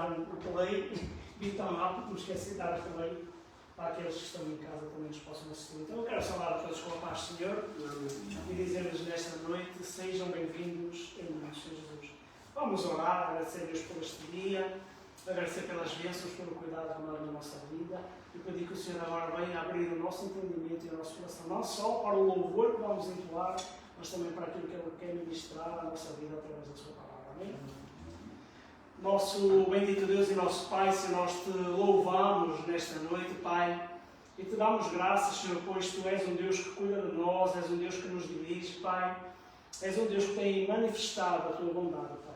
o play e tão rápido que me esqueci de dar o play para aqueles que estão em casa também nos possam assistir. Então eu quero saudar a todos com a paz do Senhor e dizer-lhes nesta noite: sejam bem-vindos em nome do Senhor Jesus. Vamos orar, agradecer a Deus por este dia, agradecer pelas bênçãos, pelo cuidado tomado na nossa vida e pedir que o Senhor agora venha abrir o nosso entendimento e o nosso coração, não só para o louvor que vamos entoar, mas também para aquilo que Ele quer ministrar à nossa vida através da Sua palavra. Amém? Nosso bendito Deus e nosso Pai, Senhor, nós te louvamos nesta noite, Pai, e te damos graças, Senhor, pois Tu és um Deus que cuida de nós, és um Deus que nos dirige, Pai, és um Deus que tem manifestado a Tua bondade, Pai.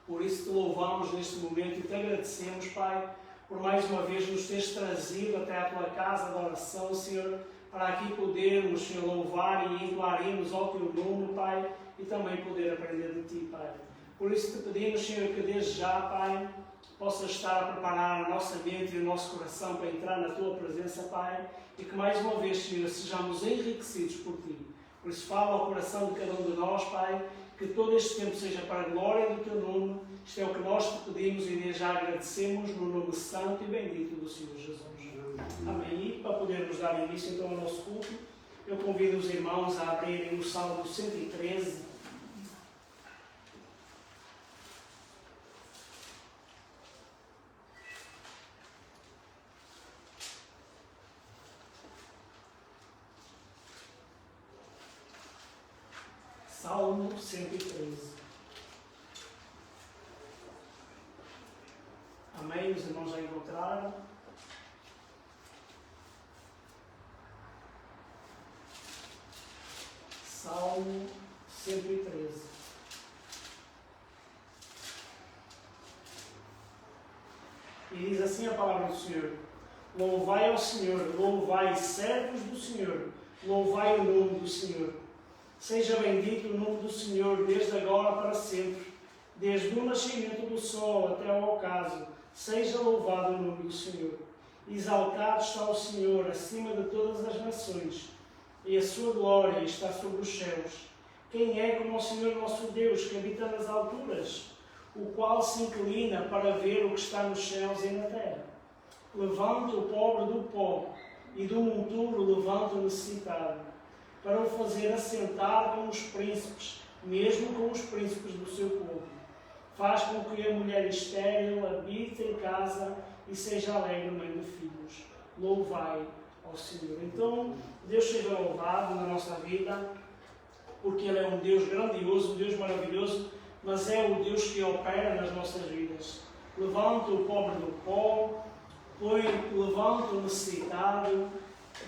Por isso te louvamos neste momento e te agradecemos, Pai, por mais uma vez nos teres trazido até à Tua casa de oração, Senhor, para aqui podermos, Senhor, louvar e entoar hinos ao Teu nome, Pai, e também poder aprender de Ti, Pai. Por isso te pedimos, Senhor, que desde já, Pai, possas estar a preparar a nossa mente e o nosso coração para entrar na Tua presença, Pai, e que mais uma vez, Senhor, sejamos enriquecidos por Ti. Por isso fala ao coração de cada um de nós, Pai, que todo este tempo seja para a glória do Teu nome. Isto é o que nós te pedimos e desde já agradecemos no nome santo e bendito do Senhor Jesus. Amém. E para podermos dar início então ao nosso culto, eu convido os irmãos a abrirem o Salmo 113. Salmo 113. Amém? Os irmãos já encontraram? Salmo 113. E diz assim a palavra do Senhor: louvai ao Senhor, louvai servos do Senhor, louvai o nome do Senhor. Seja bendito o nome do Senhor, desde agora para sempre, desde o nascimento do sol até ao ocaso. Seja louvado o nome do Senhor. Exaltado está o Senhor acima de todas as nações, e a sua glória está sobre os céus. Quem é como o Senhor nosso Deus, que habita nas alturas, o qual se inclina para ver o que está nos céus e na terra? Levanta o pobre do pó, e do monturo levanta o necessitado, para o fazer assentar com os príncipes, mesmo com os príncipes do seu povo. Faz com que a mulher estéril habite em casa e seja alegre mãe de filhos. Louvai ao Senhor. Então, Deus seja louvado na nossa vida, porque Ele é um Deus grandioso, um Deus maravilhoso, mas é o Deus que opera nas nossas vidas. Levanta o pobre do pó, levanta o necessitado,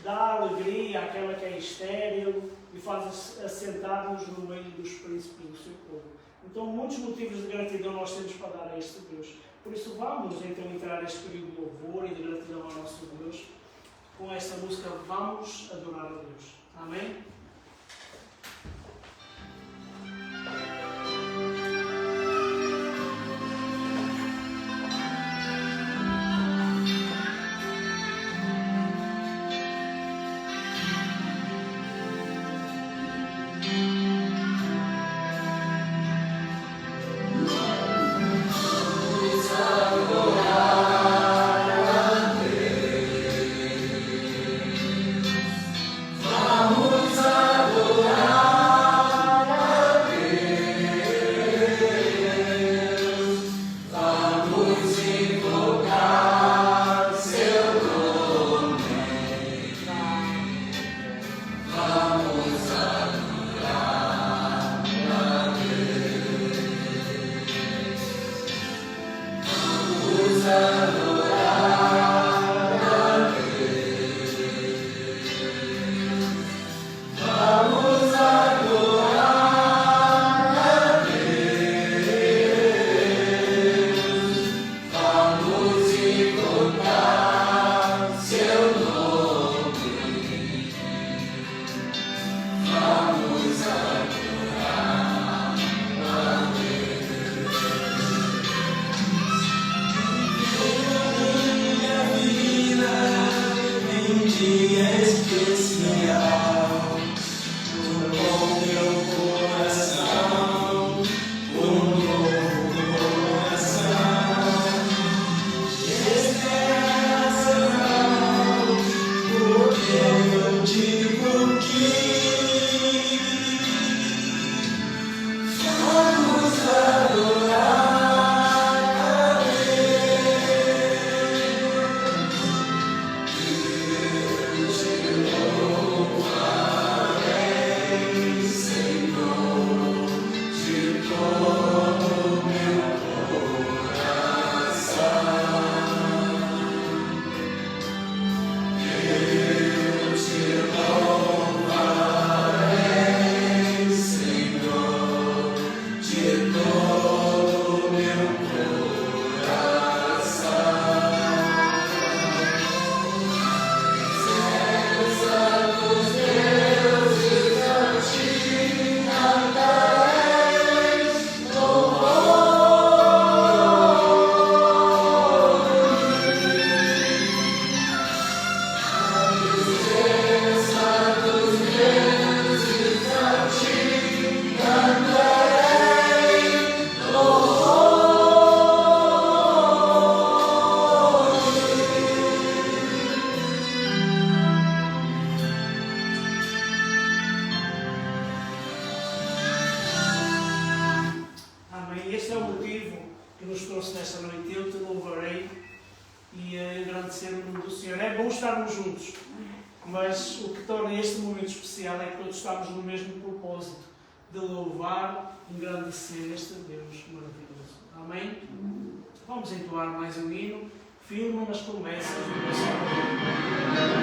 dá alegria àquela que é estéril e faz assentar-nos no meio dos príncipes do seu povo. Então, muitos motivos de gratidão nós temos para dar a este Deus. Por isso, vamos então entrar neste período de louvor e de gratidão ao nosso Deus. Com esta música, vamos adorar a Deus. Amém? Vamos trouxe nesta noite. Eu te louvarei e agradecer o nome do Senhor. É bom estarmos juntos, mas o que torna este momento especial é que todos estamos no mesmo propósito, de louvar e engrandecer este Deus maravilhoso. Amém? Vamos entoar mais um hino, firme nas promessas do meu Senhor.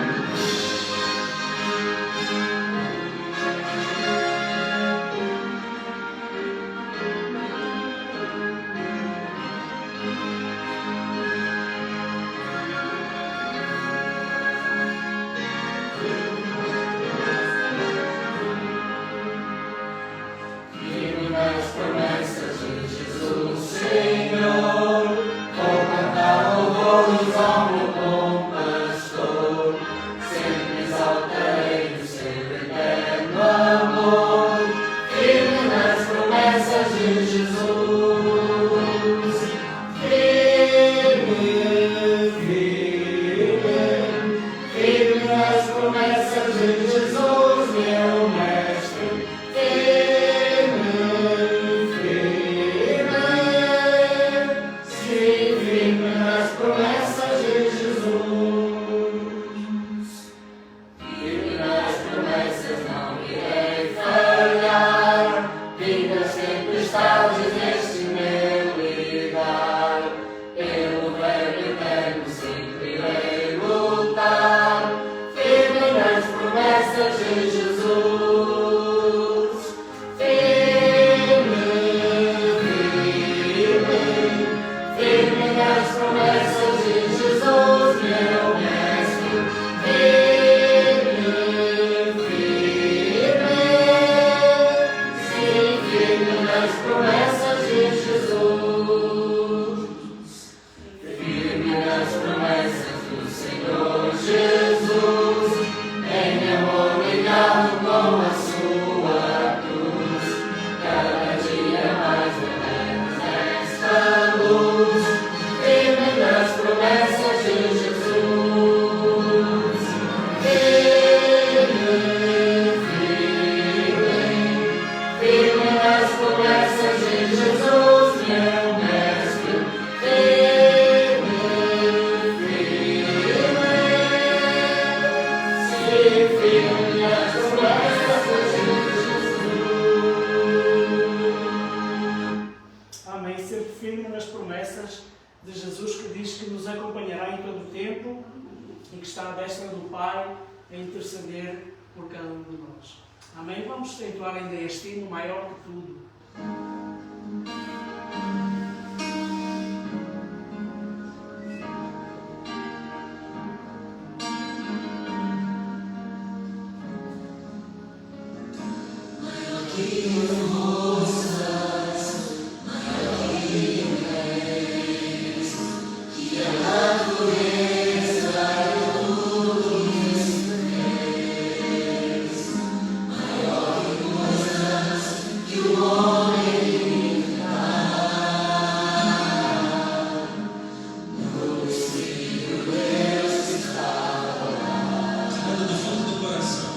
Do fundo do coração.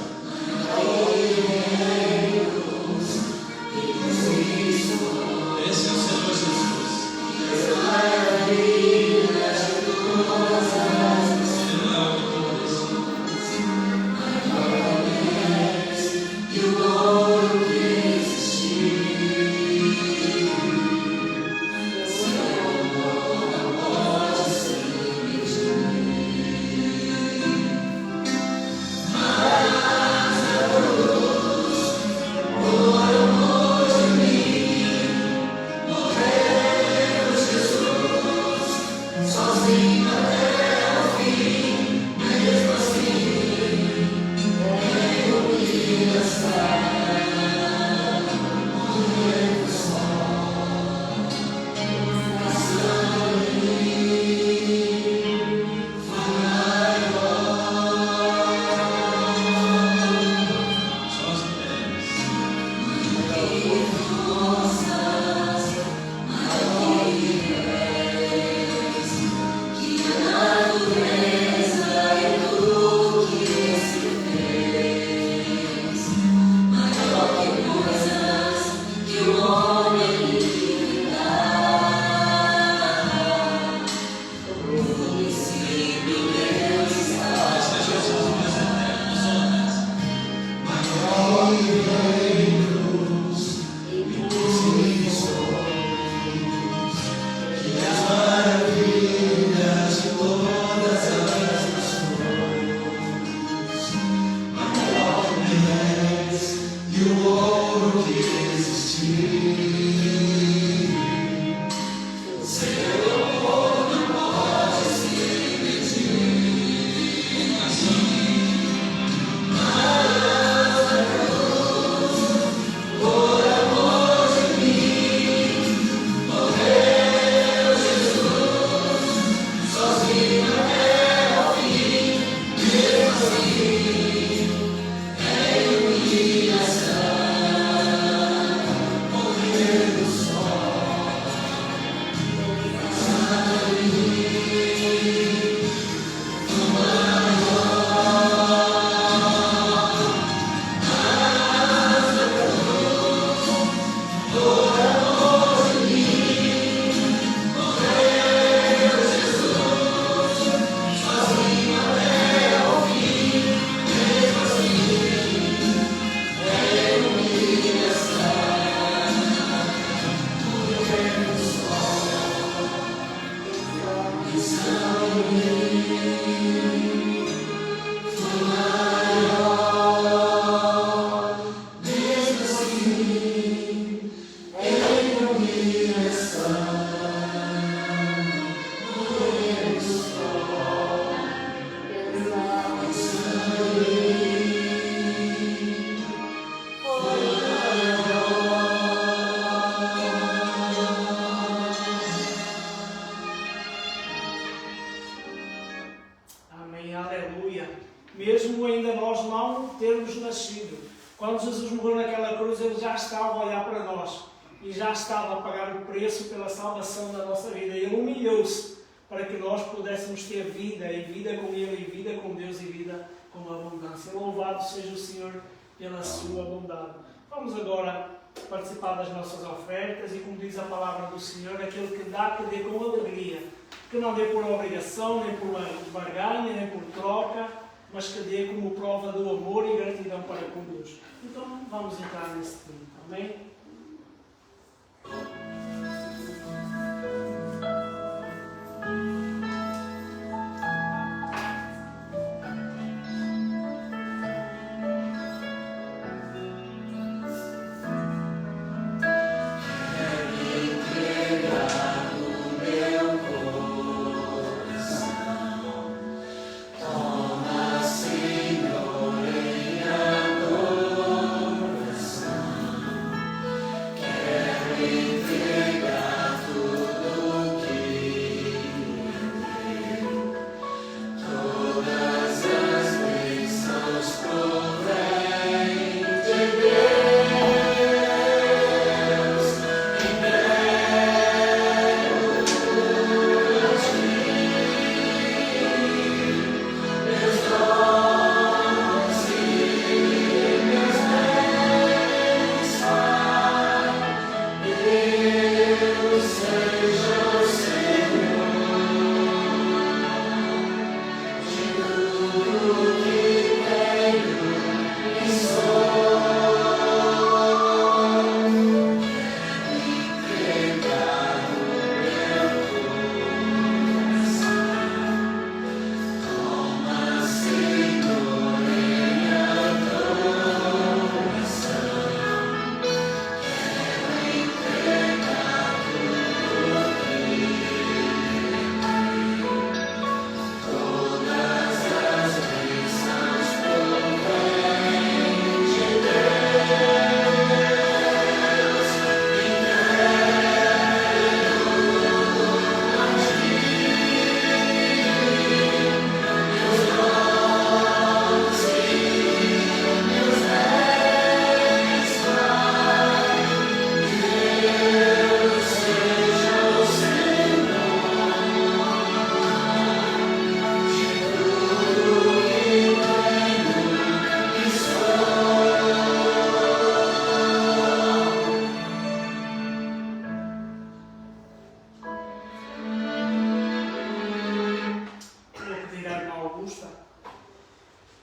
Mesmo ainda nós não termos nascido, quando Jesus morreu naquela cruz, Ele já estava a olhar para nós e já estava a pagar o preço pela salvação da nossa vida. Ele humilhou-se para que nós pudéssemos ter vida, e vida com Ele, e vida com Deus, e vida com abundância. Louvado seja o Senhor pela sua bondade. Vamos agora participar das nossas ofertas, e como diz a palavra do Senhor, aquele que dá, que dê com alegria, que não dê por obrigação, nem por barganha, nem por troca, mas que dê como prova do amor e gratidão para com Deus. Então vamos entrar nesse tempo, amém?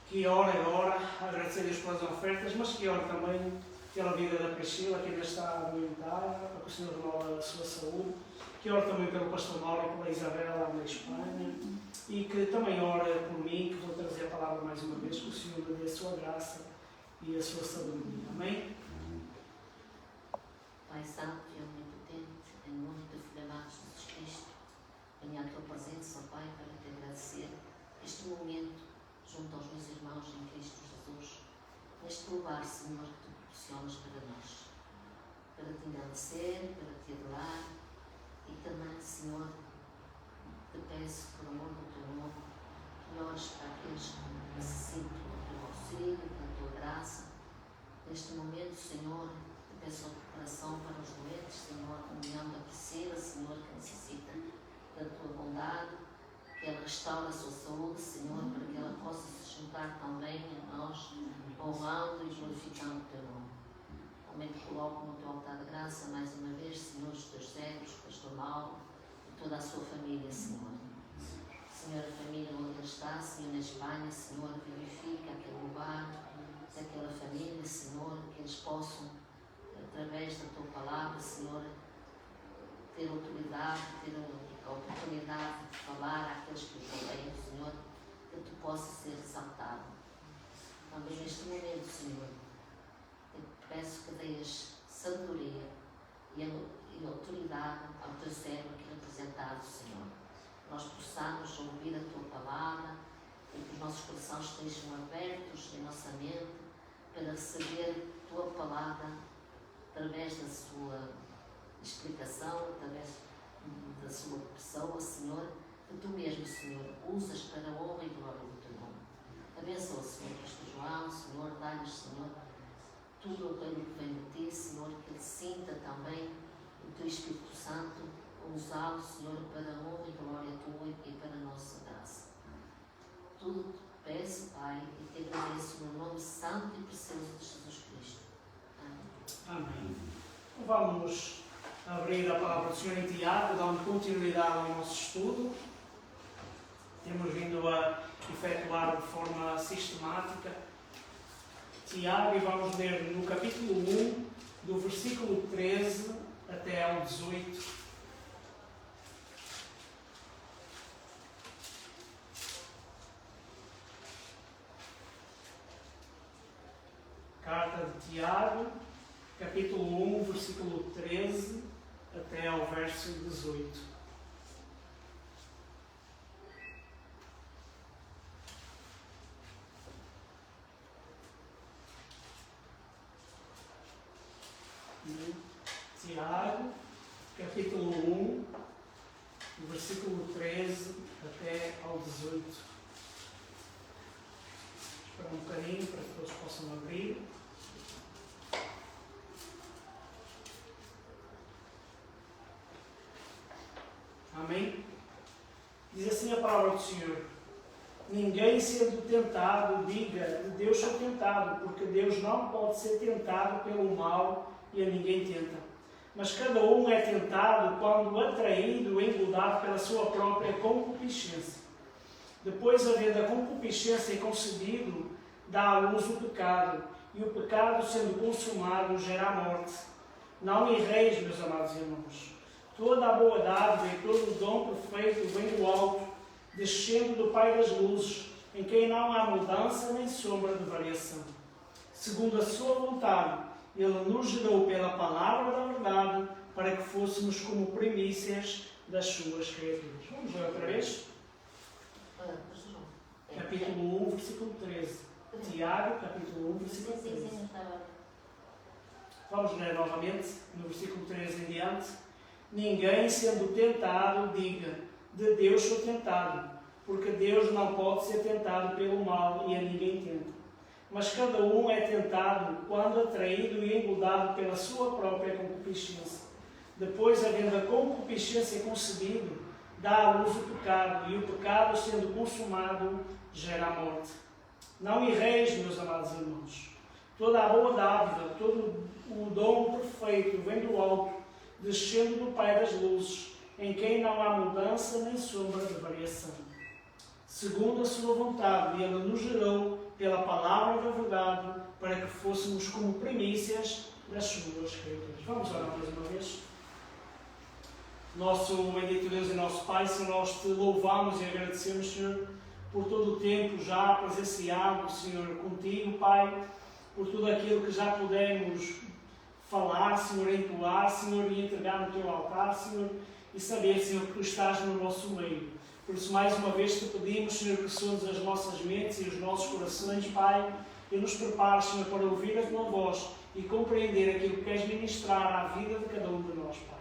Que ore agora, agradecer-lhes pelas ofertas, mas que ore também pela vida da Priscila, que ainda está a doentar, para que o Senhor renove a sua saúde. Que ore também pelo pastor Mauro e pela Isabela lá na Espanha. E que também ore por mim, que vou trazer a palavra mais uma vez, que o Senhor me dê a sua graça e a sua saúde. Amém? Pai Santo e Omnipotente, em nome do Filho amado Jesus Cristo, venho à tua presença, ó Pai, para te agradecer este momento junto aos meus irmãos em Cristo Jesus, neste lugar, Senhor, que tu proporcionas para nós, para te agradecer, para te adorar e também, Senhor, te peço, por amor do teu nome, que ores para aqueles que necessitam do teu auxílio, da tua graça. Neste momento, Senhor, te peço a recuperação para os doentes, Senhor, nomeando a Priscila, Senhor, que necessita da tua bondade, que ela restaure a sua saúde, Senhor, para que ela possa se juntar também a nós, honrando e glorificando o teu nome. Também te coloco no teu altar de graça, mais uma vez, Senhor, os teus servos, o pastor Mauro e toda a sua família, Senhor. Senhor, a família onde ele está, Senhor, na Espanha, Senhor, vivifica aquele lugar, daquela família, Senhor, que eles possam, através da tua palavra, Senhor, ter autoridade, ter a oportunidade de falar àqueles que os rodeiam, Senhor, que tu possas ser exaltado. Também neste momento, Senhor, eu te peço que deis sabedoria e autoridade ao teu servo aqui representado, Senhor. Nós possamos ouvir a tua palavra e que os nossos corações estejam abertos em nossa mente para receber a tua palavra através da sua explicação, através da sua pessoa, Senhor, que tu mesmo, Senhor, usas para a honra e glória do teu nome. Abençoa, Senhor, Pastor João, Senhor, dá-lhes, Senhor, tudo aquilo que vem de ti, Senhor, que ele sinta também o teu Espírito Santo, usá-lo, Senhor, para a honra e glória tua e para a nossa graça. Tudo te peço, Pai, e te agradeço no nome santo e precioso de Jesus Cristo. Amém. Amém. Vamos abrir a palavra do Senhor em Tiago, dando continuidade ao nosso estudo. Temos vindo a efetuar de forma sistemática Tiago, e vamos ler no capítulo 1, do versículo 13 até ao 18. Carta de Tiago, capítulo 1, versículo 13 até ao verso 18. Tiago, capítulo 1, versículo 13 até ao 18. Espera um bocadinho para que todos possam abrir. Amém? Diz assim a palavra do Senhor: ninguém sendo tentado diga, de Deus sou tentado, porque Deus não pode ser tentado pelo mal e a ninguém tenta. Mas cada um é tentado quando atraído e engodado pela sua própria concupiscência. Depois, havendo a concupiscência concebido, dá à luz o pecado, e o pecado, sendo consumado, gera a morte. Não erreis, meus amados irmãos. Toda a boa dádiva e todo o dom perfeito vem do alto, descendo do Pai das luzes, em quem não há mudança nem sombra de variação. Segundo a sua vontade, Ele nos gerou pela palavra da verdade, para que fôssemos como primícias das suas criaturas. Vamos ler outra vez? Capítulo 1, versículo 13. Tiago, capítulo 1, versículo 13. Vamos ler novamente, no versículo 13 em diante. Ninguém sendo tentado diga, de Deus sou tentado, porque Deus não pode ser tentado pelo mal e a ninguém tenta. Mas cada um é tentado quando atraído e engodado pela sua própria concupiscência. Depois, havendo a concupiscência concebido, dá à luz o pecado, e o pecado, sendo consumado, gera a morte. Não erreis, meus amados irmãos. Toda a boa dádiva, todo o dom perfeito vem do alto, descendo do Pai das luzes, em quem não há mudança nem sombra de variação. Segundo a sua vontade, Ele nos gerou pela palavra da verdade, para que fôssemos como primícias das suas criaturas. Vamos orar mais uma vez. Nosso bendito Deus e nosso Pai, Senhor, nós te louvamos e agradecemos, Senhor, por todo o tempo já presenciado, Senhor, contigo, Pai, por tudo aquilo que já pudemos falar, Senhor, entoar, Senhor, e entregar no teu altar, Senhor, e saber, Senhor, que tu estás no nosso meio. Por isso, mais uma vez, te pedimos, Senhor, que sondes as nossas mentes e os nossos corações, Pai, e nos prepares, Senhor, para ouvir a tua voz e compreender aquilo que queres ministrar à vida de cada um de nós, Pai.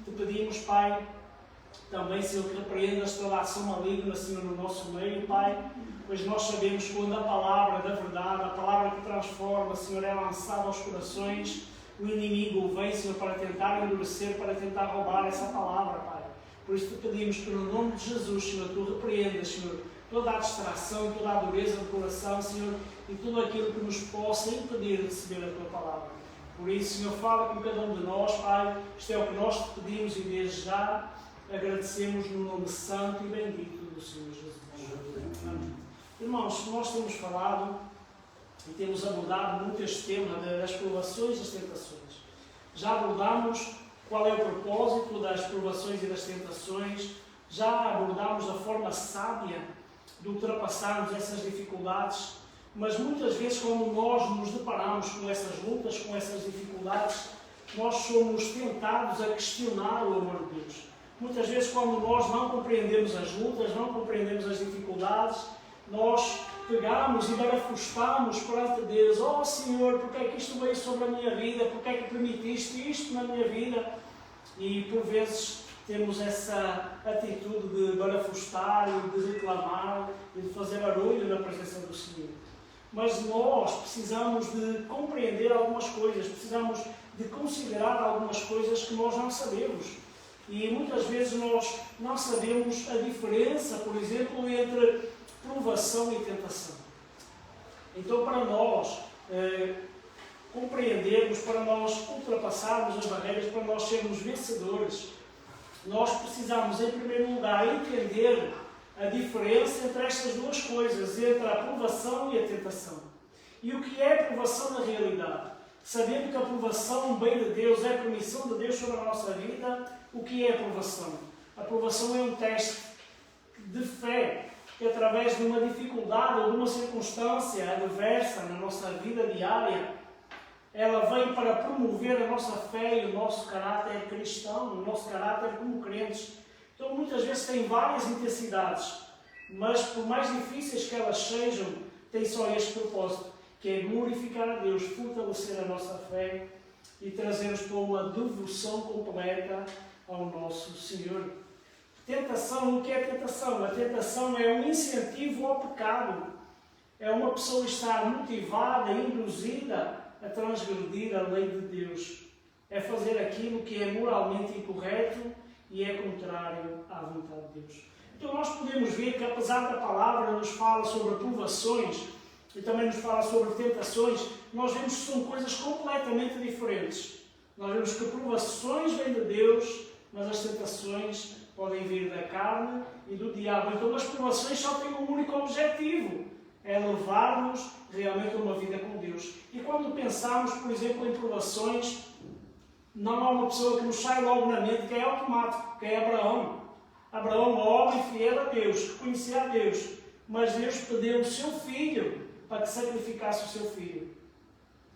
Te pedimos, Pai, também, Senhor, que repreendas toda a ação maligna, Senhor, no nosso meio, Pai, pois nós sabemos que quando a palavra da verdade, a palavra que transforma, Senhor, é lançada aos corações, o inimigo vem, Senhor, para tentar endurecer, para tentar roubar essa palavra, Pai. Por isso te pedimos que no nome de Jesus, Senhor, tu repreendas, Senhor, toda a distração, toda a dureza do coração, Senhor, e tudo aquilo que nos possa impedir de receber a tua palavra. Por isso, Senhor, fala com cada um de nós, Pai. Isto é o que nós te pedimos e desde já agradecemos no nome santo e bendito do Senhor Jesus. Amém. Irmãos, nós temos falado e temos abordado muito este tema das provações e das tentações. Já abordamos qual é o propósito das provações e das tentações, já abordámos a forma sábia de ultrapassarmos essas dificuldades, mas muitas vezes quando nós nos deparamos com essas lutas, com essas dificuldades, nós somos tentados a questionar o amor de Deus. Muitas vezes quando nós não compreendemos as lutas, não compreendemos as dificuldades, nós pegamos e barafustamos perante Deus. Oh Senhor, porque é que isto veio sobre a minha vida? Porque é que permitiste isto na minha vida? E por vezes temos essa atitude de barafustar e de reclamar e de fazer barulho na presença do Senhor. Mas nós precisamos de compreender algumas coisas, precisamos de considerar algumas coisas que nós não sabemos. E muitas vezes nós não sabemos a diferença, por exemplo, entre provação e tentação. Então, para nós compreendermos, para nós ultrapassarmos as barreiras, para nós sermos vencedores, nós precisamos, em primeiro lugar, entender a diferença entre estas duas coisas, entre a provação e a tentação. E o que é a provação na realidade? Sabendo que a provação, bem de Deus, é a permissão de Deus sobre a nossa vida, o que é a provação? A provação é um teste de fé, que através de uma dificuldade ou de uma circunstância adversa na nossa vida diária, ela vem para promover a nossa fé e o nosso caráter cristão, o nosso caráter como crentes. Então muitas vezes tem várias intensidades, mas por mais difíceis que elas sejam, tem só este propósito, que é glorificar a Deus, fortalecer a nossa fé e trazer-nos para uma devoção completa ao nosso Senhor. Tentação, o que é tentação? A tentação é um incentivo ao pecado. É uma pessoa estar motivada, induzida a transgredir a lei de Deus. É fazer aquilo que é moralmente incorreto e é contrário à vontade de Deus. Então nós podemos ver que, apesar da palavra nos fala sobre provações e também nos fala sobre tentações, nós vemos que são coisas completamente diferentes. Nós vemos que provações vêm de Deus, mas as tentações podem vir da carne e do diabo. Então as provações só têm um único objetivo, é levar-nos realmente a uma vida com Deus. E quando pensamos, por exemplo, em provações, não há uma pessoa que nos sai logo na mente que é automático, que é Abraão. Abraão, homem fiel a Deus, que conhecia a Deus, mas Deus pediu o seu filho para que sacrificasse o seu filho.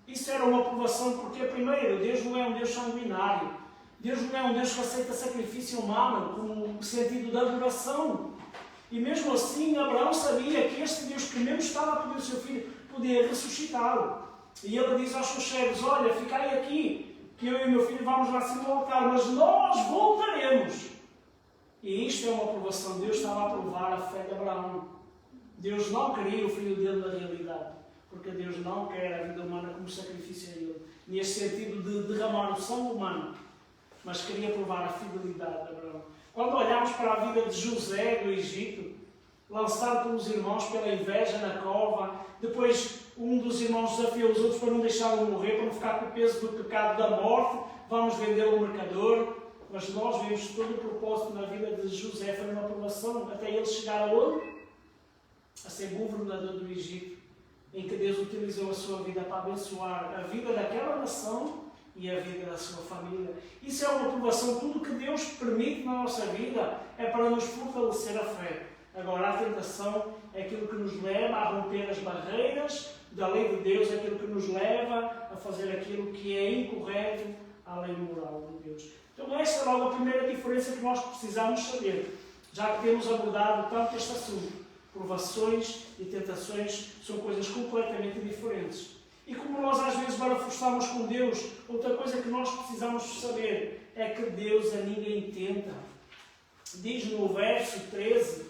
Isso era uma provação porque, primeiro, Deus não é um Deus sanguinário. Deus não é um Deus que aceita sacrifício humano como sentido de adoração. E mesmo assim, Abraão sabia que este Deus que mesmo estava a pedir o seu filho podia ressuscitá-lo. E ele diz aos seus servos: olha, ficai aqui, que eu e o meu filho vamos lá cima ao altar, mas nós voltaremos. E isto é uma aprovação. Deus estava a provar a fé de Abraão. Deus não queria o filho dele na realidade, porque Deus não quer a vida humana como sacrifício a ele, neste sentido de derramar o sangue humano, mas queria provar a fidelidade de Abraão. Quando olhamos para a vida de José do Egito, lançado pelos irmãos pela inveja na cova, depois um dos irmãos desafia os outros para não deixá-lo morrer, para não ficar com o peso do pecado da morte, vamos vendê-lo ao mercador. Mas nós vemos que todo o propósito na vida de José foi uma aprovação, até ele chegar aonde? A ser governador do Egito, em que Deus utilizou a sua vida para abençoar a vida daquela nação e a vida da sua família. Isso é uma aprovação. Tudo que Deus permite na nossa vida é para nos fortalecer a fé. Agora, a tentação é aquilo que nos leva a romper as barreiras da lei de Deus, é aquilo que nos leva a fazer aquilo que é incorreto à lei moral de Deus. Então, esta é logo a primeira diferença que nós precisamos saber, já que temos abordado tanto este assunto. Provações e tentações são coisas completamente diferentes. E como nós às vezes barafustamos com Deus, outra coisa que nós precisamos saber é que Deus a ninguém tenta. Diz no verso 13,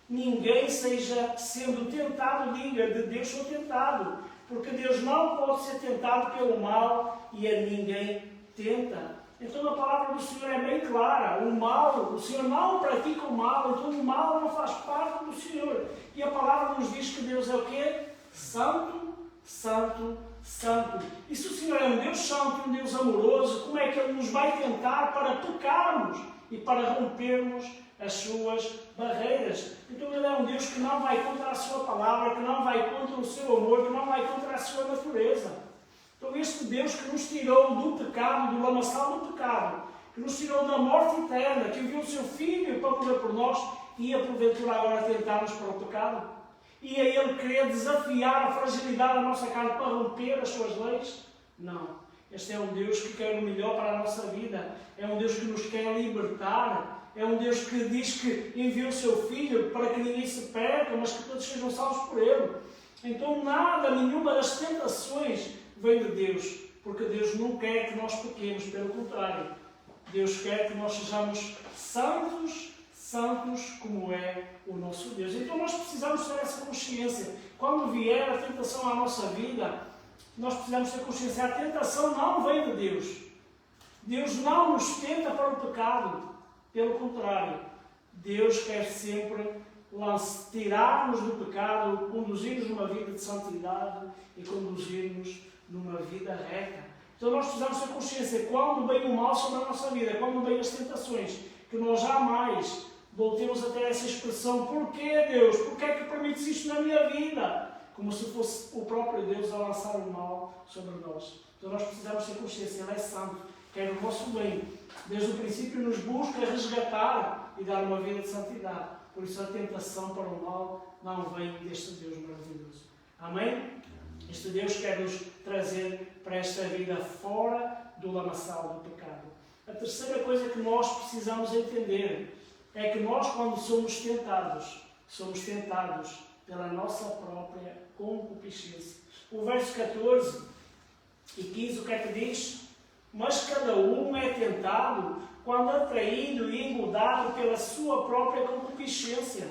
ninguém seja sendo tentado, diga, de Deus sou tentado, porque Deus não pode ser tentado pelo mal e a ninguém tenta. Então a palavra do Senhor é bem clara, o mal, o Senhor não pratica o mal, então o mal não faz parte do Senhor. E a palavra nos diz que Deus é o quê? Santo, santo, santo. E se o Senhor é um Deus santo, um Deus amoroso, como é que Ele nos vai tentar para pecarmos e para rompermos as suas barreiras? Então Ele é um Deus que não vai contra a sua palavra, que não vai contra o seu amor, que não vai contra a sua natureza. Então este Deus que nos tirou do pecado, do lamaçal do pecado, que nos tirou da morte eterna, que enviou o seu Filho para morrer por nós, ia porventura agora tentar-nos para o pecado? Ia Ele querer desafiar a fragilidade da nossa carne para romper as suas leis? Não. Este é um Deus que quer o melhor para a nossa vida. É um Deus que nos quer libertar. É um Deus que diz que enviou o seu Filho para que ninguém se perca, mas que todos sejam salvos por Ele. Então nenhuma das tentações vem de Deus, porque Deus não quer que nós pequemos, pelo contrário. Deus quer que nós sejamos santos como é o nosso Deus. Então nós precisamos ter essa consciência. Quando vier a tentação à nossa vida, nós precisamos ter consciência. A tentação não vem de Deus. Deus não nos tenta para o pecado. Pelo contrário, Deus quer sempre tirar-nos do pecado, conduzir-nos numa vida de santidade e conduzir-nos numa vida reta. Então nós precisamos ter consciência, quando vem o mal sobre a nossa vida, quando vem as tentações, que nós jamais voltemos a ter essa expressão: porquê, Deus? Porquê é que permites isto na minha vida? Como se fosse o próprio Deus a lançar o mal sobre nós. Então nós precisamos ter consciência, Ele é santo, quer o nosso bem. Desde o princípio nos busca resgatar e dar uma vida de santidade. Por isso a tentação para o mal não vem deste Deus maravilhoso. Amém? Este Deus quer nos trazer para esta vida fora do lamaçal do pecado. A terceira coisa que nós precisamos entender é que nós, quando somos tentados pela nossa própria concupiscência. O verso 14 e 15, o que é que diz? Mas cada um é tentado quando atraído e engodado pela sua própria concupiscência.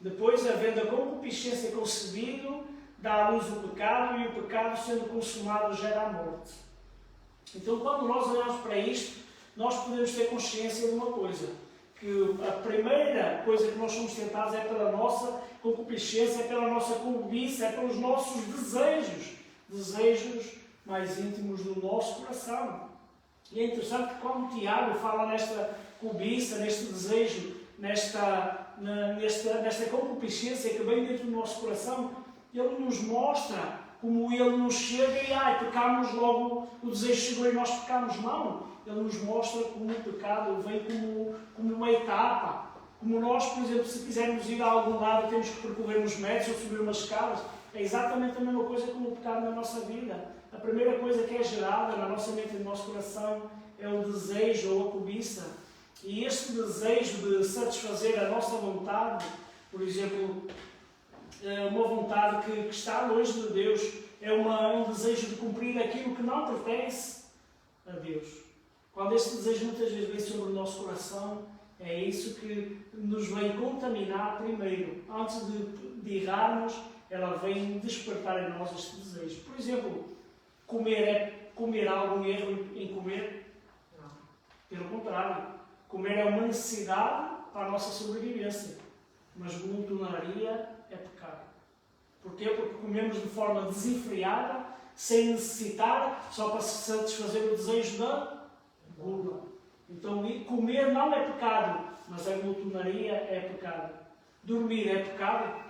Depois, havendo a concupiscência concebido, dá à luz o pecado, e o pecado, sendo consumado, gera a morte. Então, quando nós olhamos para isto, nós podemos ter consciência de uma coisa: que a primeira coisa que nós somos tentados é pela nossa concupiscência, é pela nossa cobiça, é pelos nossos desejos mais íntimos do nosso coração. E é interessante que quando Tiago fala nesta cobiça, neste desejo, nesta concupiscência que vem dentro do nosso coração, ele nos mostra como ele nos chega e pecamos logo, o desejo chegou e nós pecamos. Não. Ele nos mostra como o pecado vem como uma etapa. Como nós, por exemplo, se quisermos ir a algum lado, temos que percorrer uns metros ou subir umas escadas. É exatamente a mesma coisa como o pecado na nossa vida. A primeira coisa que é gerada na nossa mente e no nosso coração é o desejo ou a cobiça. E este desejo de satisfazer a nossa vontade, por exemplo, uma vontade que está longe de Deus, é um desejo de cumprir aquilo que não pertence a Deus. Quando este desejo muitas vezes vem sobre o nosso coração, é isso que nos vem contaminar primeiro. Antes de errarmos, ela vem despertar em nós este desejo. Por exemplo, comer algum erro em comer? Não. Pelo contrário, comer é uma necessidade para a nossa sobrevivência. Mas glutonaria é pecado. Porquê? Porque comemos de forma desenfreada, sem necessitar, só para satisfazer o desejo da gula. Então, comer não é pecado, mas a glutonaria é pecado. Dormir é pecado?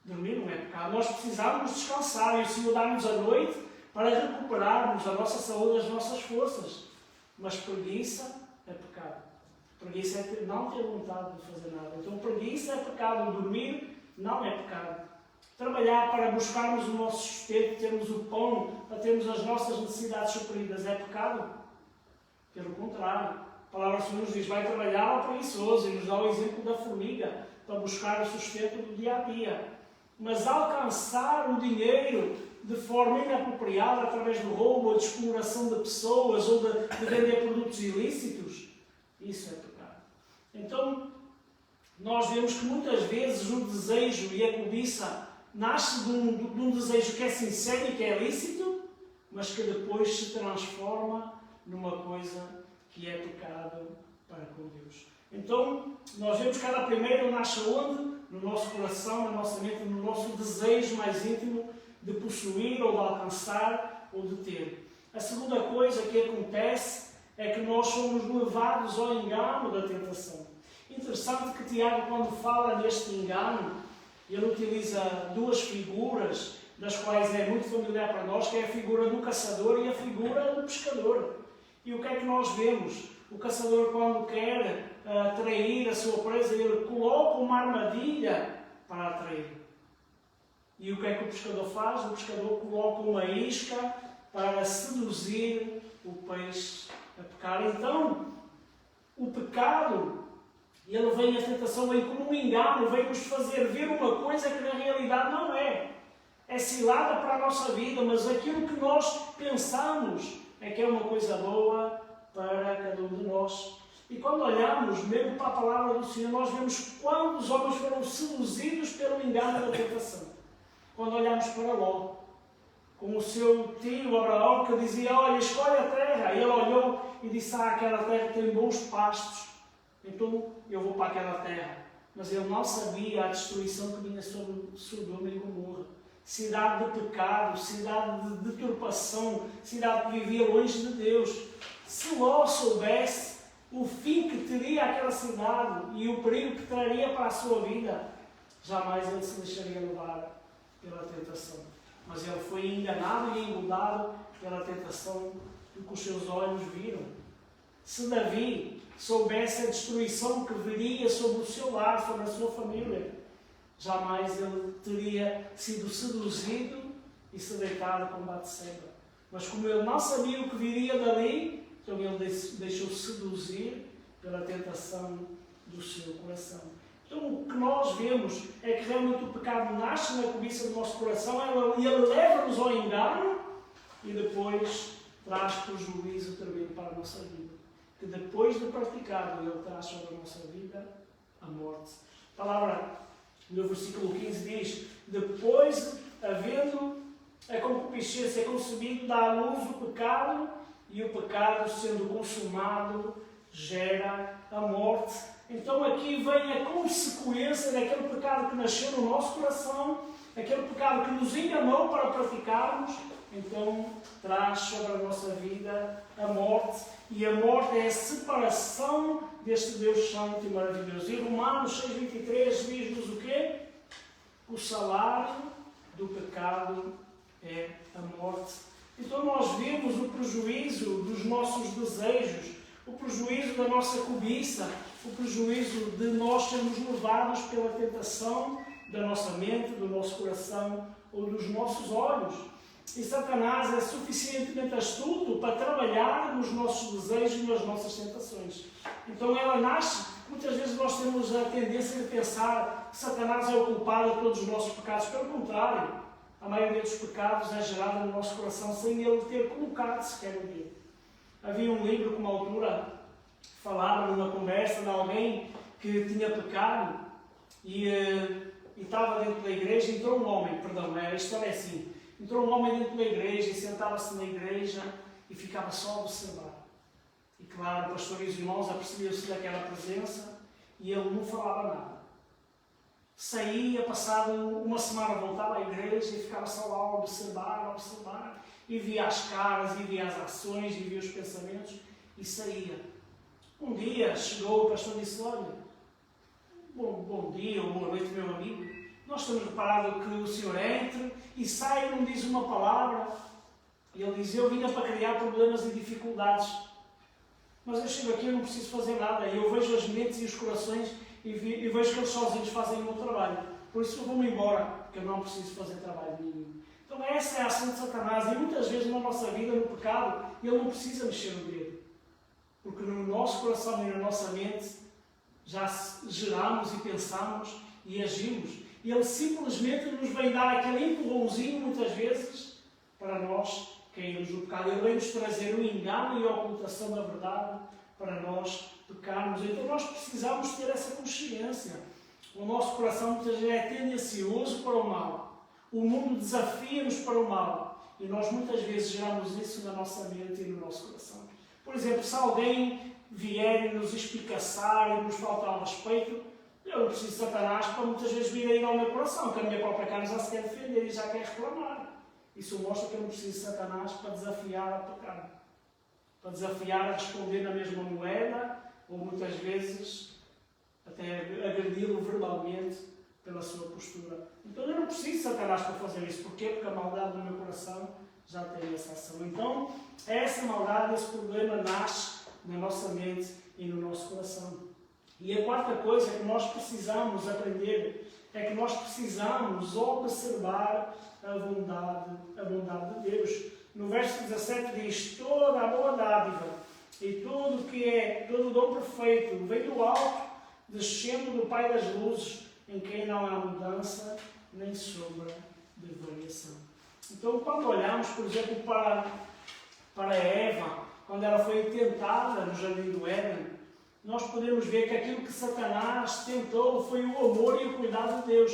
Dormir não é pecado. Nós precisamos descansar e o Senhor dá-nos a noite para recuperarmos a nossa saúde, as nossas forças. Mas preguiça é pecado. Preguiça é não ter vontade de fazer nada. Então preguiça é pecado. Dormir não é pecado. Trabalhar para buscarmos o nosso sustento, termos o pão, para termos as nossas necessidades supridas, é pecado? Pelo contrário. A palavra do Senhor nos diz: vai trabalhar ao preguiçoso, e nos dá o exemplo da formiga para buscar o sustento do dia a dia. Mas alcançar o dinheiro de forma inapropriada, através do roubo ou de exploração de pessoas ou de vender produtos ilícitos, isso é pecado. Então, nós vemos que muitas vezes o desejo e a cobiça nasce de um desejo que é sincero e que é lícito, mas que depois se transforma numa coisa que é pecado para com Deus. Então, nós vemos que ela primeiro nasce onde? No nosso coração, na nossa mente, no nosso desejo mais íntimo de possuir ou de alcançar ou de ter. A segunda coisa que acontece é que nós somos levados ao engano da tentação. Interessante que Tiago, quando fala neste engano, ele utiliza duas figuras, das quais é muito familiar para nós, que é a figura do caçador e a figura do pescador. E o que é que nós vemos? O caçador, quando quer atrair a sua presa, ele coloca uma armadilha para atrair. E o que é que o pescador faz? O pescador coloca uma isca para seduzir o peixe a pecar. Então, o pecado, ele vem, a tentação vem como um engano, vem nos fazer ver uma coisa que na realidade não é. É cilada para a nossa vida, mas aquilo que nós pensamos é que é uma coisa boa para cada um de nós. E quando olhamos mesmo para a palavra do Senhor, nós vemos quantos homens foram seduzidos pelo engano da tentação. Quando olhamos para Ló, com o seu tio Abraão, que dizia: olha, escolhe a terra. E ele olhou e disse: aquela terra tem bons pastos, então eu vou para aquela terra. Mas ele não sabia a destruição que vinha sobre Sodoma e Gomorra. Cidade de pecado, cidade de deturpação, cidade que vivia longe de Deus. Se Ló soubesse o fim que teria aquela cidade e o perigo que traria para a sua vida, jamais ele se deixaria levar pela tentação. Mas ele foi enganado e engodado pela tentação do que os seus olhos viram. Se Davi soubesse a destruição que viria sobre o seu lar, sobre a sua família, jamais ele teria sido seduzido e se deitado com Batseba. Mas como ele não sabia o que viria dali, então ele deixou-se seduzir pela tentação do seu coração. Então o que nós vemos é que realmente o pecado nasce na cobiça do nosso coração e ele leva-nos ao engano e depois traz prejuízo tremendo para a nossa vida. Que depois de praticado, ele traz sobre a nossa vida a morte. A palavra no versículo 15 diz: depois, havendo a concupiscência concebido, dá à luz o pecado, e o pecado, sendo consumado, gera a morte. Então aqui vem a consequência daquele pecado que nasceu no nosso coração, aquele pecado que nos enganou para praticarmos, então traz sobre a nossa vida a morte. E a morte é a separação deste Deus santo e maravilhoso. E Romanos 6,23 diz-nos o quê? O salário do pecado é a morte. Então nós vemos o prejuízo dos nossos desejos, o prejuízo da nossa cobiça, o prejuízo de nós sermos levados pela tentação da nossa mente, do nosso coração ou dos nossos olhos. E Satanás é suficientemente astuto para trabalhar nos nossos desejos e nas nossas tentações. Então ela nasce, muitas vezes nós temos a tendência de pensar que Satanás é o culpado de todos os nossos pecados. Pelo contrário, a maioria dos pecados é gerada no nosso coração sem ele ter colocado sequer o dedo. Havia um livro que uma altura falava numa conversa de alguém que tinha pecado e estava dentro da igreja. Entrou um homem, a história é assim. Entrou um homem dentro da igreja e sentava-se na igreja e ficava só a observar. E claro, o pastor e os irmãos apercebiam-se daquela presença e ele não falava nada. Saía, passado uma semana, voltava à igreja e ficava só lá a observar, e via as caras, e via as ações, e via os pensamentos, e saía. Um dia chegou o pastor e disse: olha, bom dia ou boa noite, meu amigo. Nós temos reparado que o senhor entra e sai e não diz uma palavra. E ele diz: eu vinha para criar problemas e dificuldades. Mas eu chego aqui e não preciso fazer nada. E eu vejo as mentes e os corações e vejo que eles sozinhos fazem o meu trabalho. Por isso eu vou-me embora, porque eu não preciso fazer trabalho nenhum. Então essa é a ação de Satanás. E muitas vezes na nossa vida, no pecado, ele não precisa mexer no dedo. Porque no nosso coração e na nossa mente já geramos e pensamos e agimos. E ele simplesmente nos vem dar aquele empurrãozinho, muitas vezes, para nós cairmos no pecado. Ele vem nos trazer o engano e a ocultação da verdade para nós pecarmos. Então nós precisamos ter essa consciência. O nosso coração muitas vezes é tendencioso para o mal. O mundo desafia-nos para o mal. E nós muitas vezes geramos isso na nossa mente e no nosso coração. Por exemplo, se alguém vier e nos espicaçar e nos faltar ao respeito, eu não preciso de Satanás para muitas vezes vir aí ao meu coração, que a minha própria carne já se quer defender e já quer reclamar. Isso mostra que eu não preciso de Satanás para desafiar a pecar, para desafiar a responder na mesma moeda, ou muitas vezes até agredi-lo verbalmente pela sua postura. Então eu não preciso de Satanás para fazer isso. Porquê? Porque a maldade do meu coração já tem essa ação. Então essa maldade, esse problema nasce na nossa mente e no nosso coração. E a quarta coisa que nós precisamos aprender é que nós precisamos observar a bondade de Deus. No verso 17 diz: toda a boa dádiva e tudo que é, todo o dom perfeito vem do alto, descendo do Pai das luzes, em quem não há mudança nem sombra de variação. Então, quando olhamos, por exemplo, para Eva, quando ela foi tentada no Jardim do Éden, nós podemos ver que aquilo que Satanás tentou foi o amor e o cuidado de Deus.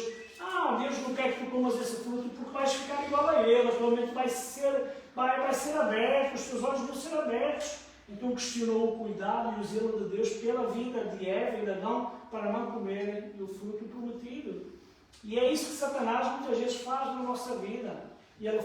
Deus não quer que tu comas esse fruto porque vais ficar igual a ele, provavelmente vai ser aberto, os teus olhos vão ser abertos. Então questionou o cuidado e o zelo de Deus pela vida de Eva e de Adão para não comerem do fruto prometido. E é isso que Satanás muitas vezes faz na nossa vida. Ele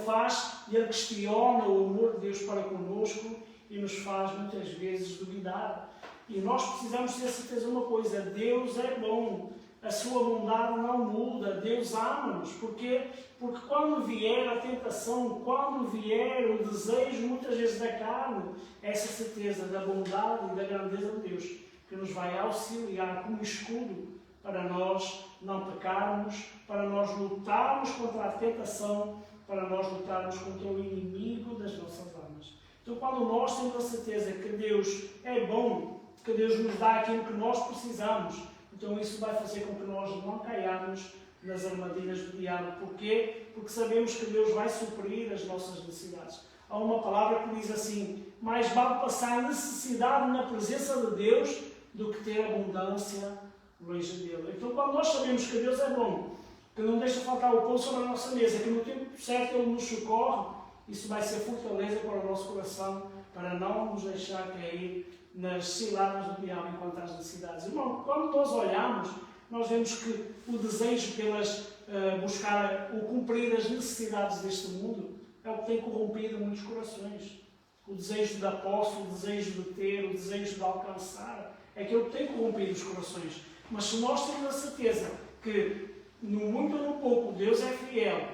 questiona o amor de Deus para conosco e nos faz muitas vezes duvidar. E nós precisamos ter certeza de uma coisa: Deus é bom, a sua bondade não muda, Deus ama-nos. Porquê? Porque quando vier a tentação, quando vier o desejo muitas vezes da carne, essa certeza da bondade e da grandeza de Deus que nos vai auxiliar como escudo para nós não pecarmos, para nós lutarmos contra a tentação, para nós lutarmos contra o inimigo das nossas almas. Então, quando nós temos a certeza que Deus é bom, que Deus nos dá aquilo que nós precisamos, então isso vai fazer com que nós não caiamos nas armadilhas do diabo. Porquê? Porque sabemos que Deus vai suprir as nossas necessidades. Há uma palavra que diz assim: mais vale passar necessidade na presença de Deus do que ter abundância longe dele. Então, quando nós sabemos que Deus é bom, que não deixa faltar o pão sobre a nossa mesa, que no tempo certo Ele nos socorre, isso vai ser fortaleza para o nosso coração, para não nos deixar cair nas ciladas do diabo enquanto às necessidades. Irmão, quando nós olhamos, nós vemos que o desejo pelas buscar o cumprir as necessidades deste mundo é o que tem corrompido muitos corações. O desejo da posse, o desejo de ter, o desejo de alcançar, é aquilo que tem corrompido os corações. Mas se nós temos a certeza que no muito ou no pouco Deus é fiel,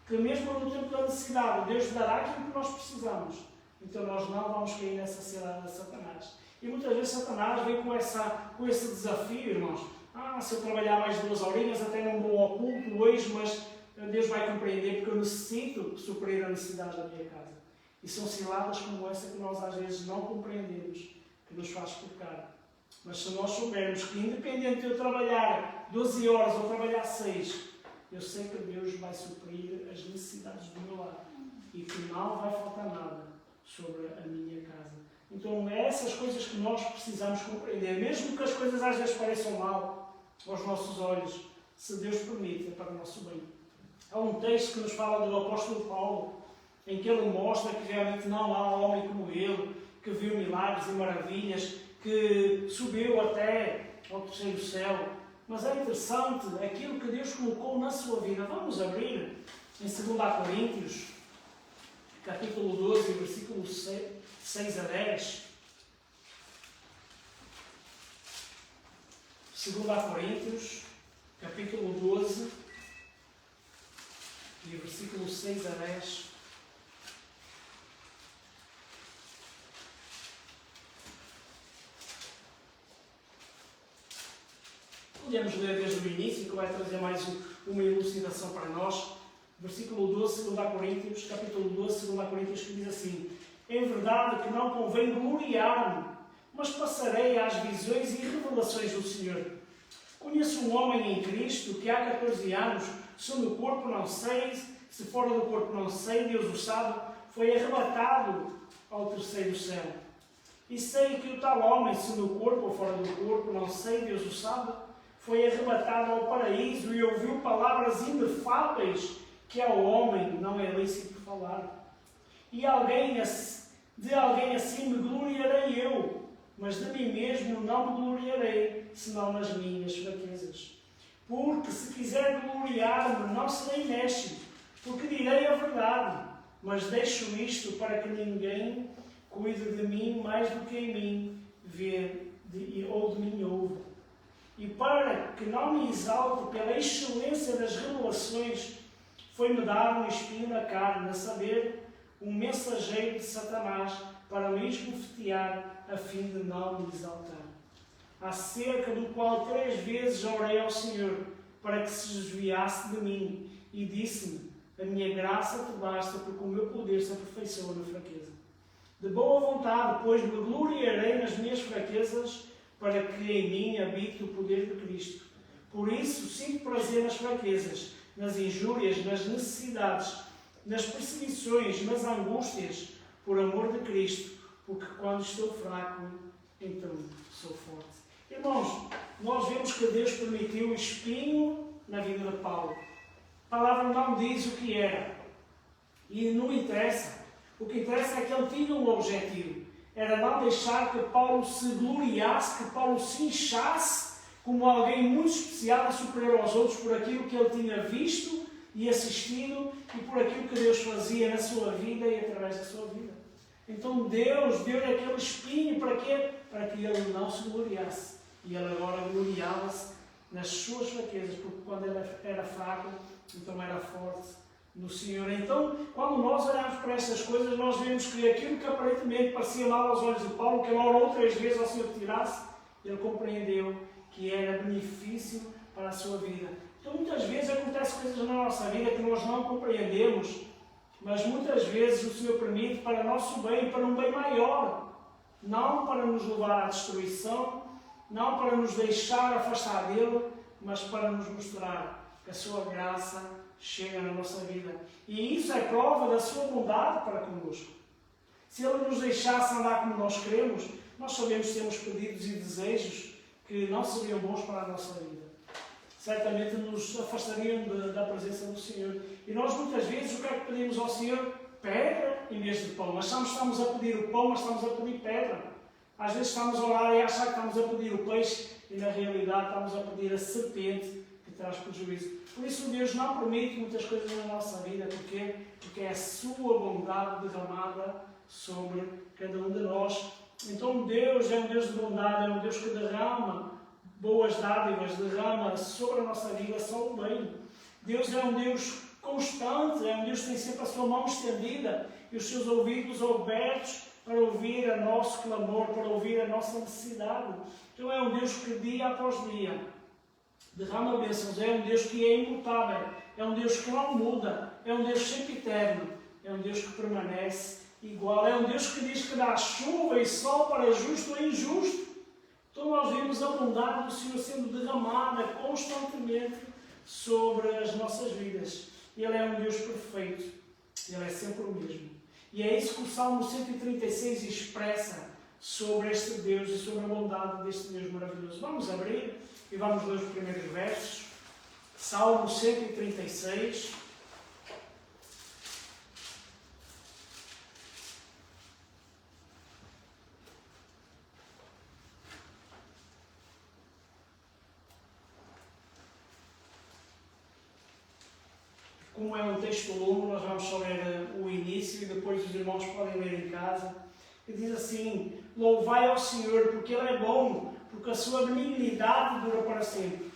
que mesmo no tempo da necessidade Deus dará aquilo que nós precisamos, então nós não vamos cair nessa cilada de Satanás. E muitas vezes Satanás vem com esse desafio, irmãos. Se eu trabalhar mais 2 horinhas, até não vou ao culto hoje, mas Deus vai compreender porque eu necessito suprir a necessidade da minha casa. E são ciladas como essa que nós às vezes não compreendemos, que nos faz pecar. Mas se nós soubermos que independente de eu trabalhar 12 horas ou trabalhar 6, eu sei que Deus vai suprir as necessidades do meu lar e que não vai faltar nada sobre a minha casa. Então, é essas coisas que nós precisamos compreender. Mesmo que as coisas às vezes pareçam mal aos nossos olhos, se Deus permite, é para o nosso bem. Há um texto que nos fala do apóstolo Paulo, em que ele mostra que realmente não há homem como ele, que viu milagres e maravilhas, que subiu até ao terceiro céu. Mas é interessante aquilo que Deus colocou na sua vida. Vamos abrir em 2 Coríntios, capítulo 12, versículo 6 a 10. 2 Coríntios, capítulo 12, e versículo 6 a 10. Podemos ler desde o início, que vai trazer mais uma elucidação para nós. Versículo 12, 2 Coríntios, capítulo 12, 2 Coríntios, que diz assim: em verdade que não convém gloriar-me, mas passarei às visões e revelações do Senhor. Conheço um homem em Cristo que há 14 anos, se no corpo não sei, se fora do corpo não sei, Deus o sabe, foi arrebatado ao terceiro céu. E sei que o tal homem, se no corpo ou fora do corpo, não sei, Deus o sabe, foi arrebatado ao paraíso e ouviu palavras inefáveis que ao homem não é lícito falar. E de alguém assim me gloriarei eu, mas de mim mesmo não me gloriarei, senão nas minhas fraquezas. Porque se quiser gloriar-me, não serei nesto, porque direi a verdade, mas deixo isto para que ninguém cuide de mim mais do que em mim vê ou de mim ouve. E para que não me exalte pela excelência das revelações, foi-me dado um espinho na carne, a saber, um mensageiro de Satanás, para me esbofetear, a fim de não me exaltar. Acerca do qual 3 vezes orei ao Senhor, para que se desviasse de mim, e disse-me: a minha graça te basta, porque o meu poder se aperfeiçoa na fraqueza. De boa vontade, pois, me gloriarei nas minhas fraquezas, para que em mim habite o poder de Cristo. Por isso, sinto prazer nas fraquezas, nas injúrias, nas necessidades, nas perseguições, nas angústias, por amor de Cristo, porque quando estou fraco, então sou forte. Irmãos, nós vemos que Deus permitiu o espinho na vida de Paulo. A palavra não diz o que era. E não interessa. O que interessa é que ele tinha um objetivo. Era não deixar que Paulo se gloriasse, que Paulo se inchasse como alguém muito especial e superior aos outros por aquilo que ele tinha visto e assistido e por aquilo que Deus fazia na sua vida e através da sua vida. Então Deus deu-lhe aquele espinho para quê? Para que ele não se gloriasse. E ele agora gloriava-se nas suas fraquezas, porque quando ele era fraco, então era forte no Senhor. Então, quando nós olhamos para estas coisas, nós vemos que aquilo que aparentemente parecia mal aos olhos de Paulo, que ele orou 3 vezes ao Senhor que tirasse, ele compreendeu que era benefício para a sua vida. Então, muitas vezes acontecem coisas na nossa vida que nós não compreendemos, mas muitas vezes o Senhor permite para nosso bem, para um bem maior, não para nos levar à destruição, não para nos deixar afastar dele, mas para nos mostrar que a sua graça chega na nossa vida. E isso é prova da sua bondade para connosco. Se ele nos deixasse andar como nós queremos, nós sabemos que temos pedidos e desejos que não seriam bons para a nossa vida. Certamente nos afastariam da presença do Senhor. E nós muitas vezes o que é que pedimos ao Senhor? Pedra em vez de pão. Achamos que estamos a pedir o pão, mas estamos a pedir pedra. Às vezes estamos a orar e achar que estamos a pedir o peixe e na realidade estamos a pedir a serpente que traz prejuízo. Por isso Deus não permite muitas coisas na nossa vida. Porquê? Porque é a sua bondade derramada sobre cada um de nós. Então Deus é um Deus de bondade, é um Deus que derrama boas dádivas, derrama sobre a nossa vida só o bem. Deus é um Deus constante, é um Deus que tem sempre a sua mão estendida e os seus ouvidos abertos para ouvir o nosso clamor, para ouvir a nossa necessidade. Então é um Deus que dia após dia derrama bênçãos, é um Deus que é imutável, é um Deus que não muda, é um Deus sempre eterno, é um Deus que permanece igual, é um Deus que diz que dá chuva e sol para justo e injusto. Então nós vemos a bondade do Senhor sendo derramada constantemente sobre as nossas vidas. Ele é um Deus perfeito, Ele é sempre o mesmo. E é isso que o Salmo 136 expressa sobre este Deus e sobre a bondade deste Deus maravilhoso. Vamos abrir e vamos ler os primeiros versos. Salmo 136. Como é um texto longo, nós vamos só ler o início e depois os irmãos podem ler em casa. E diz assim: louvai ao Senhor, porque Ele é bom, porque a sua benignidade dura para sempre.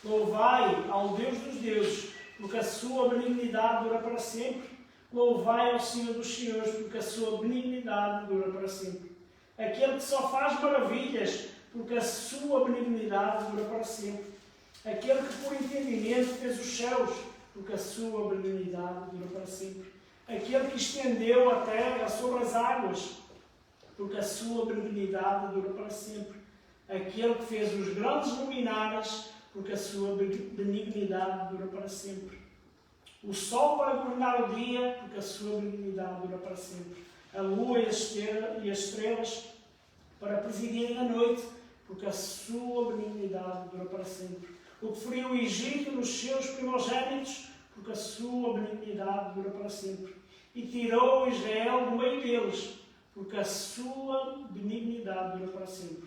Louvai ao Deus dos deuses, porque a sua benignidade dura para sempre. Louvai ao Senhor dos senhores, porque a sua benignidade dura para sempre. Aquele que só faz maravilhas, porque a sua benignidade dura para sempre. Aquele que por entendimento fez os céus, porque a sua benignidade dura para sempre. Aquele que estendeu a terra sobre as águas, porque a sua benignidade dura para sempre. Aquele que fez os grandes luminares, porque a sua benignidade dura para sempre. O sol para governar o dia, porque a sua benignidade dura para sempre. A lua e as estrelas para presidirem a noite, porque a sua benignidade dura para sempre. O que feriu o Egito nos seus primogênitos, porque a sua benignidade dura para sempre. E tirou Israel do meio deles, porque a sua benignidade dura para sempre.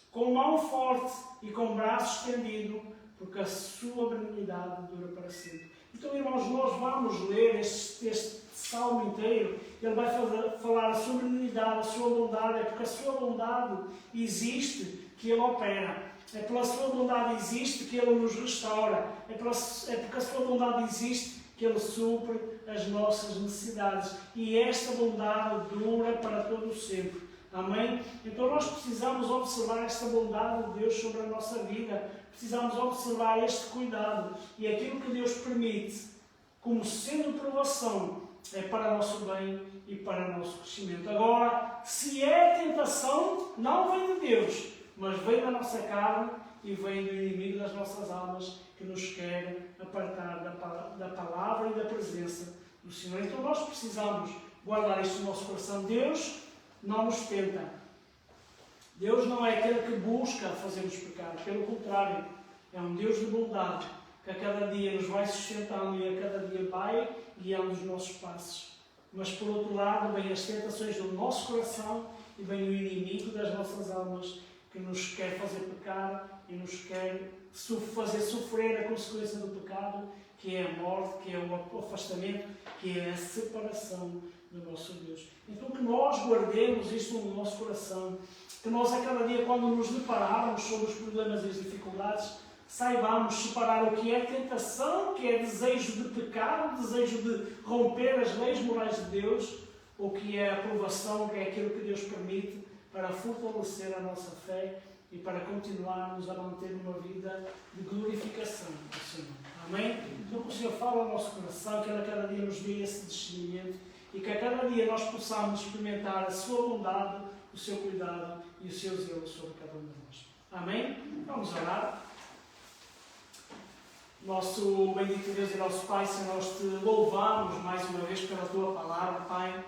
Com mão forte e com braço estendido, porque a sua benignidade dura para sempre. Então, irmãos, nós vamos ler este salmo inteiro. Ele vai falar a sua benignidade, a sua bondade. É porque a sua bondade existe que Ele opera. É pela sua bondade existe que Ele nos restaura. É porque a sua bondade existe que Ele supre as nossas necessidades. E esta bondade dura para todo o sempre. Amém? Então nós precisamos observar esta bondade de Deus sobre a nossa vida. Precisamos observar este cuidado. E aquilo que Deus permite, como sendo provação, é para o nosso bem e para o nosso crescimento. Agora, se é tentação, não vem de Deus, mas vem da nossa carne e vem do inimigo das nossas almas, que nos quer apartar da palavra e da presença do Senhor. Então nós precisamos guardar isto no nosso coração. Deus não nos tenta. Deus não é aquele que busca fazer-nos pecar. Pelo contrário, é um Deus de bondade, que a cada dia nos vai sustentando e a cada dia vai guiando os nossos passos. Mas por outro lado, vêm as tentações do nosso coração e vem o inimigo das nossas almas, que nos quer fazer pecar e nos quer fazer sofrer a consequência do pecado, que é a morte, que é o afastamento, que é a separação do nosso Deus. Então que nós guardemos isto no nosso coração, que nós a cada dia, quando nos depararmos sobre os problemas e as dificuldades, saibamos separar o que é tentação, que é desejo de pecar, desejo de romper as leis morais de Deus, o que é aprovação, que é aquilo que Deus permite para fortalecer a nossa fé e para continuarmos a manter uma vida de glorificação do Senhor. Amém? Então que o Senhor fala ao nosso coração, que Ele a cada dia nos dê esse discernimento e que a cada dia nós possamos experimentar a sua bondade, o seu cuidado e o seu zelo sobre cada um de nós. Amém? Vamos orar. Nosso bendito Deus e nosso Pai, Senhor, nós te louvamos mais uma vez pela Tua palavra, Pai.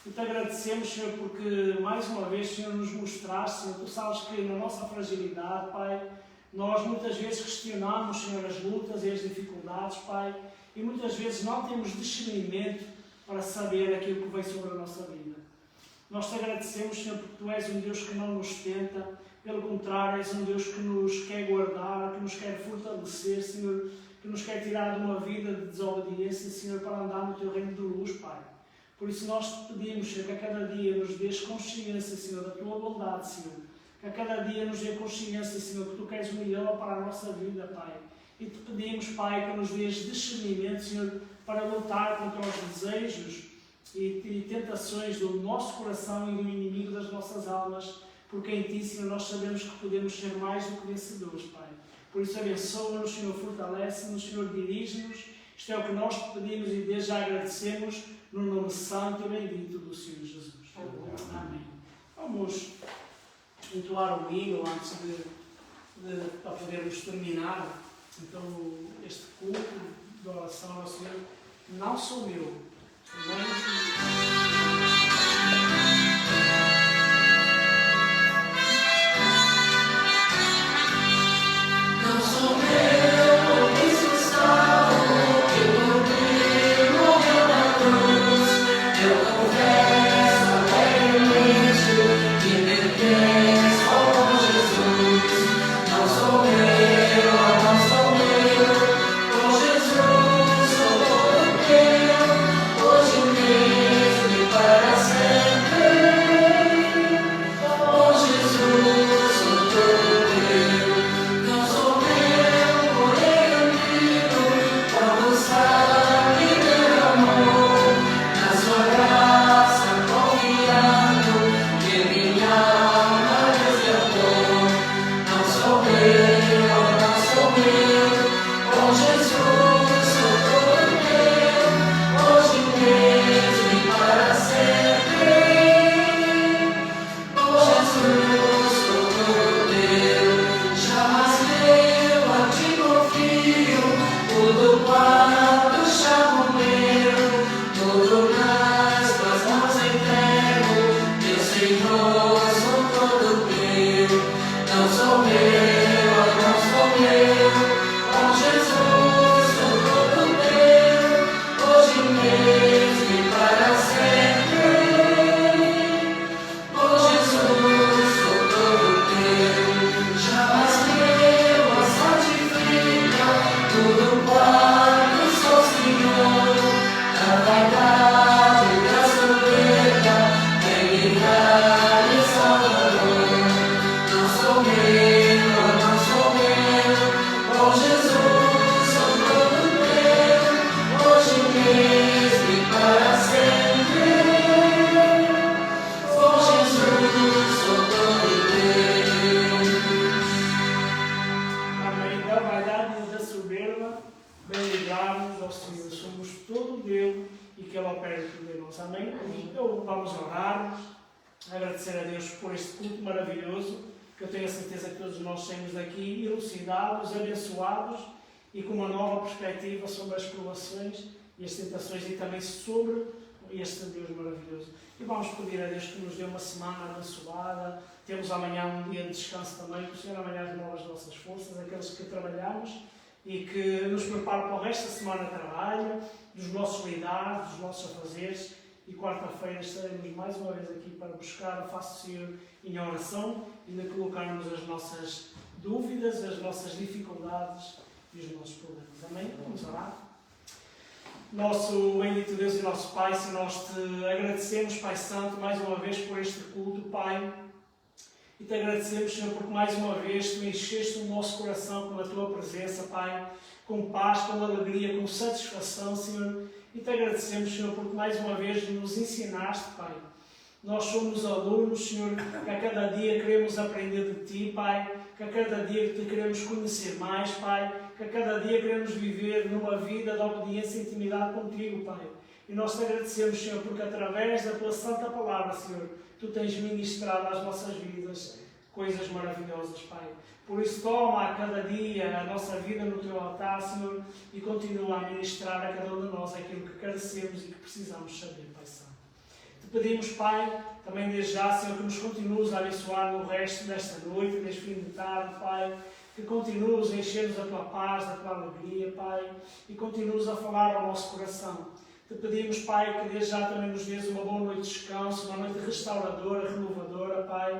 E te agradecemos, Senhor, porque mais uma vez, Senhor, nos mostraste, Senhor, Tu sabes que na nossa fragilidade, Pai, nós muitas vezes questionamos, Senhor, as lutas e as dificuldades, Pai, e muitas vezes não temos discernimento para saber aquilo que vem sobre a nossa vida. Nós te agradecemos, Senhor, porque Tu és um Deus que não nos tenta, pelo contrário, és um Deus que nos quer guardar, que nos quer fortalecer, Senhor, que nos quer tirar de uma vida de desobediência, Senhor, para andar no Teu reino de luz, Pai. Por isso nós te pedimos, Senhor, que a cada dia nos dês consciência, Senhor, da Tua bondade, Senhor. Que a cada dia nos dê consciência, Senhor, que Tu queres o melhor para a nossa vida, Pai. E te pedimos, Pai, que nos dês discernimento, Senhor, para lutar contra os desejos e tentações do nosso coração e do inimigo das nossas almas, porque em Ti, Senhor, nós sabemos que podemos ser mais do que vencedores, Pai. Por isso abençoa-nos, Senhor, fortalece-nos, Senhor, dirige-nos. Isto é o que nós te pedimos e desde já agradecemos no nome santo e bendito do Senhor Jesus. Amém. Vamos entoar o hino antes para podermos terminar. Então, este culto de oração ao Senhor não sou meu. Não sou meu, isso está o que eu morreu na cruz. Eu confesso alegremente que pertenço ao Jesus. Não sou meu, com Jesus sou todo teu. Hoje mesmo bem ligados ao Senhor. Somos todo dele e que Ele opere tudo em nós. Amém? Então vamos orar, agradecer a Deus por este culto maravilhoso, que eu tenho a certeza que todos nós saímos daqui elucidados, abençoados e com uma nova perspectiva sobre as provações e as tentações e também sobre este Deus maravilhoso. E vamos pedir a Deus que nos dê uma semana abençoada. Temos amanhã um dia de descanso também, que o Senhor amanhã renova as nossas forças, aqueles que trabalhamos, e que nos prepare para o resto da semana de trabalho, dos nossos lidados, dos nossos afazeres. E quarta-feira estaremos mais uma vez aqui para buscar a face do Senhor em oração e de colocarmos as nossas dúvidas, as nossas dificuldades e os nossos problemas. Amém? Vamos orar. Nosso bendito Deus e nosso Pai, Senhor, nós te agradecemos, Pai Santo, mais uma vez por este culto, Pai. E te agradecemos, Senhor, porque mais uma vez tu encheste o nosso coração com a tua presença, Pai, com paz, com alegria, com satisfação, Senhor. E te agradecemos, Senhor, porque mais uma vez nos ensinaste, Pai. Nós somos alunos, Senhor, que a cada dia queremos aprender de Ti, Pai, que a cada dia te queremos conhecer mais, Pai, que a cada dia queremos viver numa vida de obediência e intimidade contigo, Pai. E nós te agradecemos, Senhor, porque através da Tua Santa Palavra, Senhor, Tu tens ministrado às nossas vidas coisas maravilhosas, Pai. Por isso, toma a cada dia a nossa vida no Teu altar, Senhor, e continua a ministrar a cada um de nós aquilo que carecemos e que precisamos saber, Pai Santo. Te pedimos, Pai, também desde já, Senhor, que nos continues a abençoar no resto desta noite, deste fim de tarde, Pai, que continues a encher-nos da Tua paz, da Tua alegria, Pai, e continues a falar ao nosso coração. Te pedimos, Pai, que desde já também nos dês uma boa noite de descanso, uma noite restauradora, renovadora, Pai,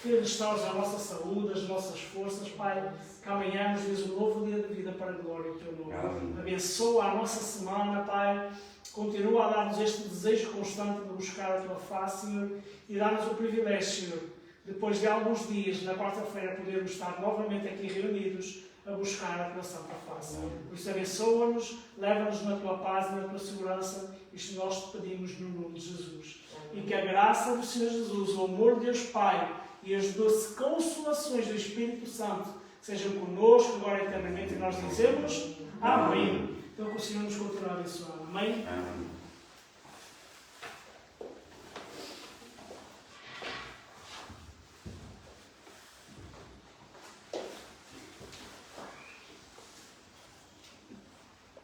que restaures a nossa saúde, as nossas forças, Pai, que amanhã nos dês um novo dia de vida para a glória do Teu nome. Amém. Abençoa a nossa semana, Pai, continua a dar-nos este desejo constante de buscar a Tua face, Senhor, e dá-nos o privilégio, Senhor, depois de alguns dias, na quarta-feira, podermos estar novamente aqui reunidos a buscar a Tua Santa Face. Por isso, abençoa-nos, leva-nos na Tua paz e na Tua segurança. Isto nós te pedimos no nome de Jesus. E que a graça do Senhor Jesus, o amor de Deus Pai e as doces consolações do Espírito Santo sejam connosco agora eternamente. E nós dizemos amém. Então, que o Senhor nos continue a abençoar. Amém?